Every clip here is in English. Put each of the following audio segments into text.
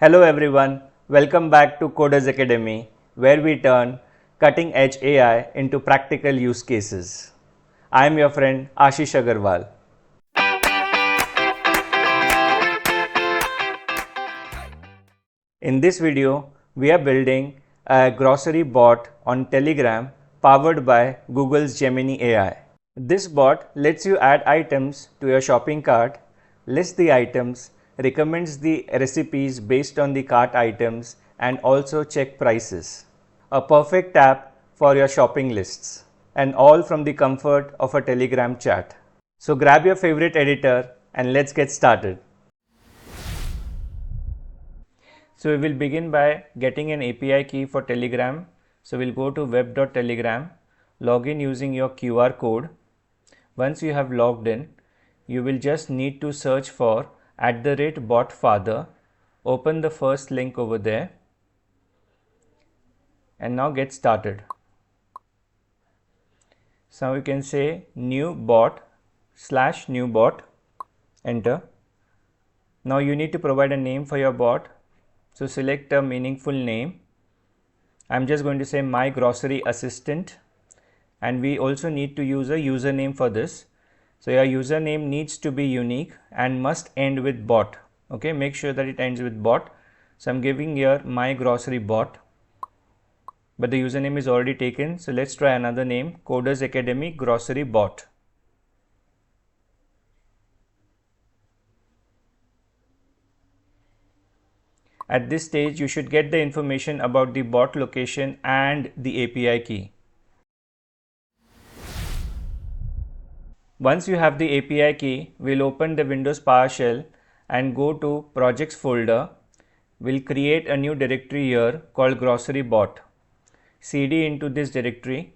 Hello everyone, welcome back to Coders Academy, where we turn cutting edge AI into practical use cases. I am your friend Ashish Agarwal. In this video, we are building a grocery bot on Telegram powered by Google's Gemini AI. This bot lets you add items to your shopping cart, list the items, recommends the recipes based on the cart items, and also check prices. A perfect app for your shopping lists, and all from the comfort of a Telegram chat. So grab your favorite editor and let's get started. So we will begin by getting an API key for Telegram. So we'll go to web.telegram, log in using your QR code. Once you have logged in, you will just need to search for @botfather, open the first link over there, and now get started. So you can say new bot /new bot, enter. Now you need to provide a name for your bot. So select a meaningful name. I'm just going to say my grocery assistant, and we also need to use a username for this. So your username needs to be unique and must end with bot. Okay, make sure that it ends with bot. So I'm giving here my grocery bot, but the username is already taken. So let's try another name, Coders Academy grocery bot. At this stage, you should get the information about the bot location and the API key. Once you have the API key, we'll open the Windows PowerShell and go to projects folder. We'll create a new directory here called grocery bot. CD into this directory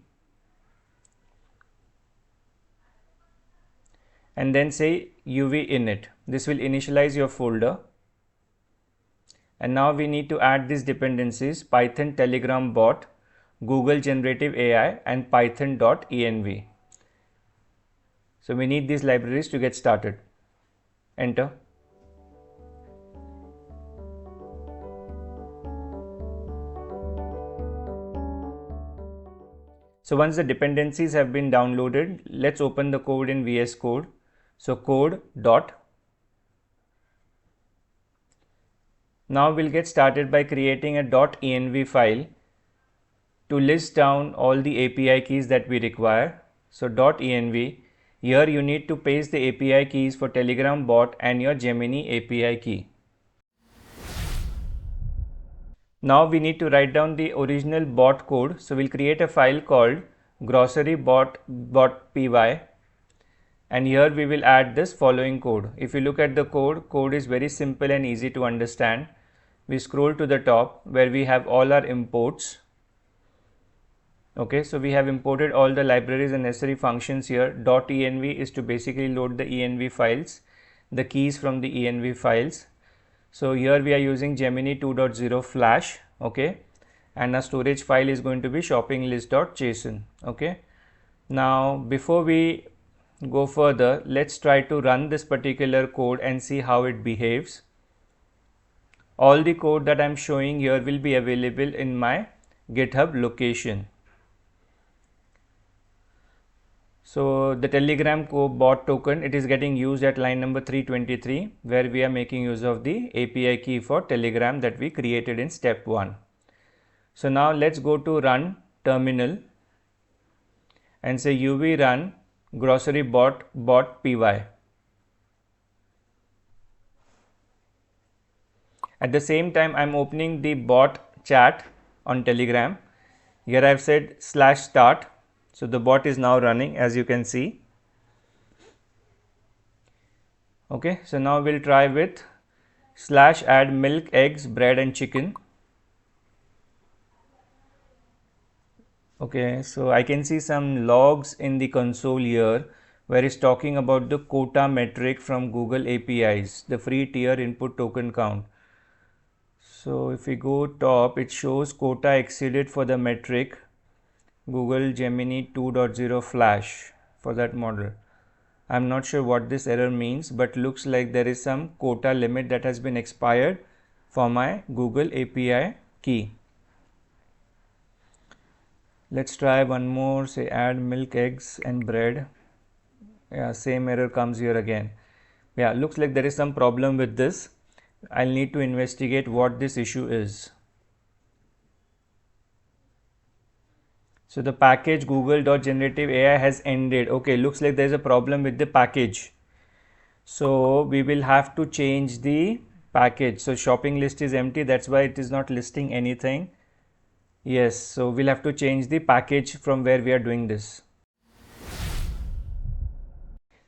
and then say UV init. This will initialize your folder. And now we need to add these dependencies: Python Telegram bot, Google Generative AI, and Python.env. So we need these libraries to get started. Enter. So once the dependencies have been downloaded, let's open the code in VS Code. So code dot. Now we'll get started by creating a .env file to list down all the API keys that we require. So .env, here you need to paste the API keys for Telegram bot and your Gemini API key. Now we need to write down the original bot code. So we'll create a file called grocerybot.py, and here we will add this following code. If you look at the code is very simple and easy to understand. We scroll to the top where we have all our imports. Okay, so we have imported all the libraries and necessary functions here. .env is to basically load the env files, the keys from the env files. So here we are using Gemini 2.0 Flash, okay, and our storage file is going to be shoppinglist.json. Okay, now before we go further, let's try to run this particular code and see how it behaves. All the code that I'm showing here will be available in my GitHub location. So the Telegram bot token, it is getting used at line number 323, where we are making use of the API key for Telegram that we created in step 1. So now let's go to run terminal and say UV run grocery bot.py. At the same time, I'm opening the bot chat on Telegram. Here I've said /start. So the bot is now running, as you can see. Okay, so now we'll try with /add milk, eggs, bread, and chicken. Okay, so I can see some logs in the console here where it's talking about the quota metric from Google APIs, the free tier input token count. So if we go top, it shows quota exceeded for the metric Google Gemini 2.0 Flash for that model. I'm not sure what this error means, but looks like there is some quota limit that has been expired for my Google API key. Let's try one more, say add milk, eggs and bread. Yeah, same error comes here again. Yeah, looks like there is some problem with this. I'll need to investigate what this issue is. So the package Google.generative AI has ended. Okay, looks like there's a problem with the package. So we will have to change the package. So shopping list is empty, that's why it is not listing anything. Yes, so we'll have to change the package from where we are doing this.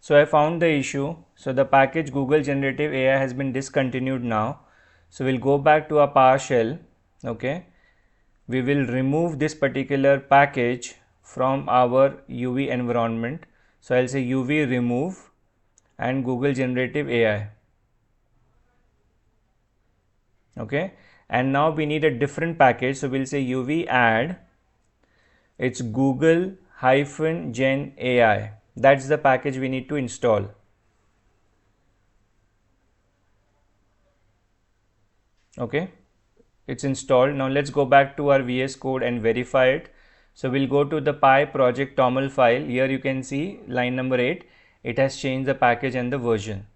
So I found the issue. So the package Google Generative AI has been discontinued now. So we'll go back to our PowerShell. Okay, we will remove this particular package from our UV environment. So I'll say UV remove and Google Generative AI. Okay, and now we need a different package. So we'll say UV add, it's Google-Gen AI. That's the package we need to install. Okay, it's installed. Now let's go back to our VS Code and verify it. So we'll go to the Py project toml file. Here you can see line number 8. It has changed the package and the version.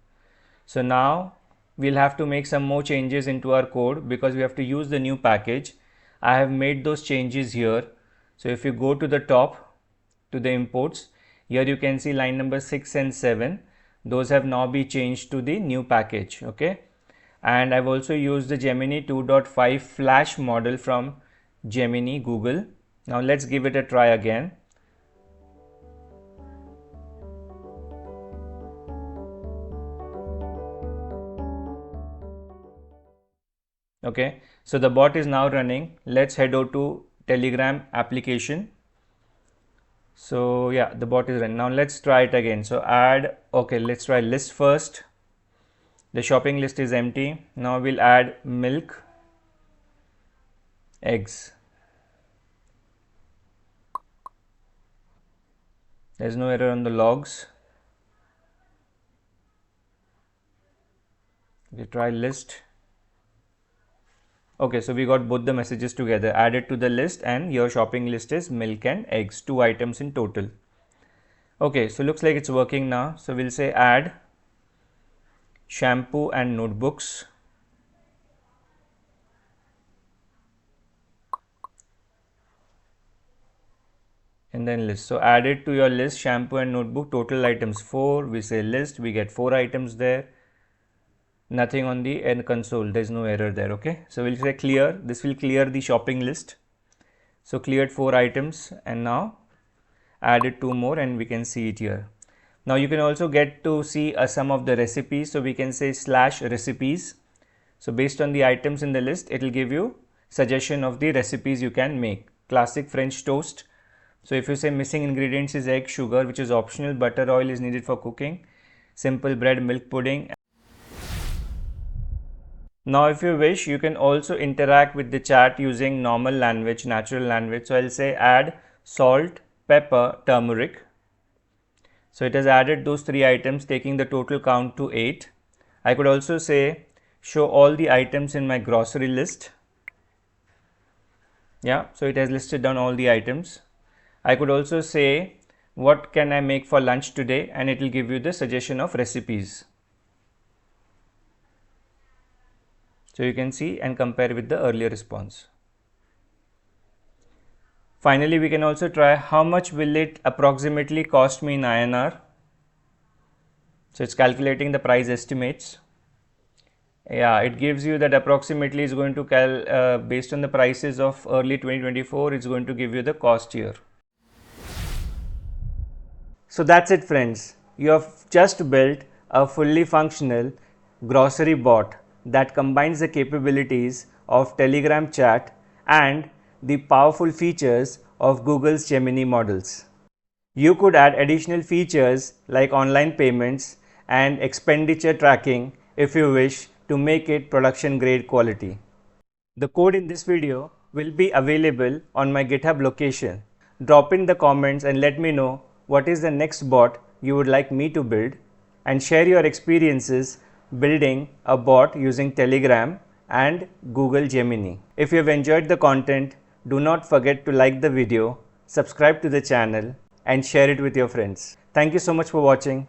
So now we'll have to make some more changes into our code because we have to use the new package. I have made those changes here. So if you go to the top to the imports, here you can see line number 6 and 7. Those have now been changed to the new package. Okay, and I've also used the Gemini 2.5 Flash model from Gemini Google. Now let's give it a try again. Okay, so the bot is now running. Let's head over to Telegram application. So yeah, the bot is running. Now let's try it again. So add, okay, let's try list first. The shopping list is empty. Now we'll add milk, eggs. There's no error on the logs. We try list. Okay, so we got both the messages together, added to the list, and your shopping list is milk and eggs, 2 items in total. Okay, so looks like it's working now. So we'll say add shampoo and notebooks. And then list. So add it to your list, shampoo and notebook, total items 4. We say list, we get 4 items there. Nothing on the end console, there's no error there. Okay, so we'll say clear. This will clear the shopping list. So cleared 4 items, and now added 2 more, and we can see it here. Now you can also get to see some of the recipes. So we can say slash recipes. So based on the items in the list, it will give you suggestion of the recipes you can make. Classic French toast. So if you say missing ingredients is egg, sugar, which is optional, butter, oil is needed for cooking, simple bread, milk pudding. Now if you wish, you can also interact with the chat using normal language, natural language. So I'll say add salt, pepper, turmeric. So it has added those 3 items, taking the total count to 8. I could also say show all the items in my grocery list. Yeah, so it has listed down all the items. I could also say what can I make for lunch today, and it will give you the suggestion of recipes. So you can see and compare with the earlier response. Finally, we can also try how much will it approximately cost me in INR. So it's calculating the price estimates. Yeah, it gives you that approximately is going to based on the prices of early 2024, it's going to give you the cost here. So that's it, friends. You have just built a fully functional grocery bot that combines the capabilities of Telegram chat and the powerful features of Google's Gemini models. You could add additional features like online payments and expenditure tracking if you wish to make it production grade quality. The code in this video will be available on my GitHub location. Drop in the comments and let me know what is the next bot you would like me to build, and share your experiences building a bot using Telegram and Google Gemini. If you have enjoyed the content, do not forget to like the video, subscribe to the channel and share it with your friends. Thank you so much for watching.